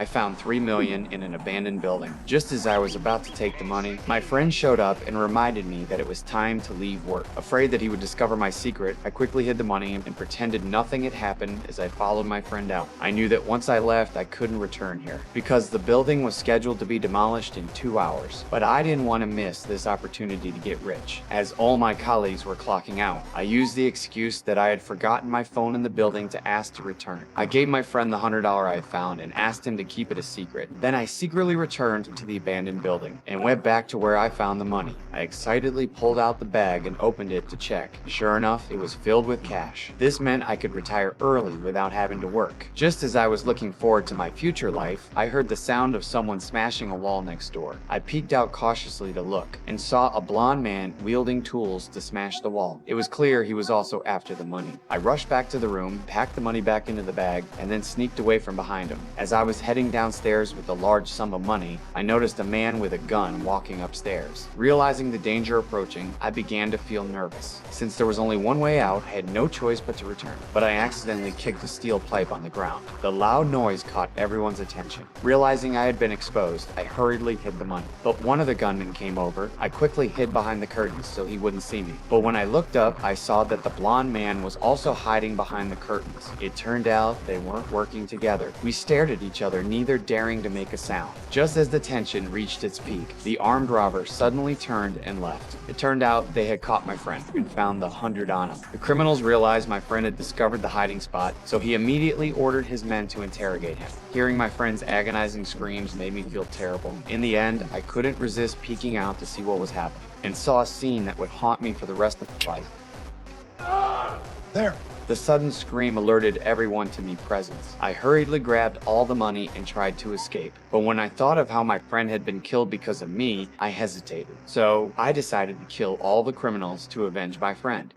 I found 3 million in an abandoned building. Just as I was about to take the money, my friend showed up and reminded me that it was time to leave work. Afraid that he would discover my secret, I quickly hid the money and pretended nothing had happened as I followed my friend out. I knew that once I left, I couldn't return here because the building was scheduled to be demolished in 2 hours. But I didn't want to miss this opportunity to get rich, as all my colleagues were clocking out. I used the excuse that I had forgotten my phone in the building to ask to return. I gave my friend the $100 I had found and asked him to keep it a secret. Then I secretly returned to the abandoned building and went back to where I found the money. I excitedly pulled out the bag and opened it to check. Sure enough, it was filled with cash. This meant I could retire early without having to work. Just as I was looking forward to my future life, I heard the sound of someone smashing a wall next door. I peeked out cautiously to look and saw a blond man wielding tools to smash the wall. It was clear he was also after the money. I rushed back to the room, packed the money back into the bag, and then sneaked away from behind him. As I was heading downstairs with a large sum of money, I noticed a man with a gun walking upstairs. Realizing the danger approaching, I began to feel nervous. Since there was only one way out, I had no choice but to return. But I accidentally kicked a steel pipe on the ground. The loud noise caught everyone's attention. Realizing I had been exposed, I hurriedly hid the money. But one of the gunmen came over. I quickly hid behind the curtains so he wouldn't see me. But when I looked up, I saw that the blonde man was also hiding behind the curtains. It turned out they weren't working together. We stared at each other, neither daring to make a sound. Just as the tension reached its peak, the armed robber suddenly turned and left. It turned out they had caught my friend and found the 100 on him. The criminals realized my friend had discovered the hiding spot, so he immediately ordered his men to interrogate him. Hearing my friend's agonizing screams made me feel terrible. In the end, I couldn't resist peeking out to see what was happening and saw a scene that would haunt me for the rest of my life. There. The sudden scream alerted everyone to me present. I hurriedly grabbed all the money and tried to escape. But when I thought of how my friend had been killed because of me, I hesitated. So I decided to kill all the criminals to avenge my friend.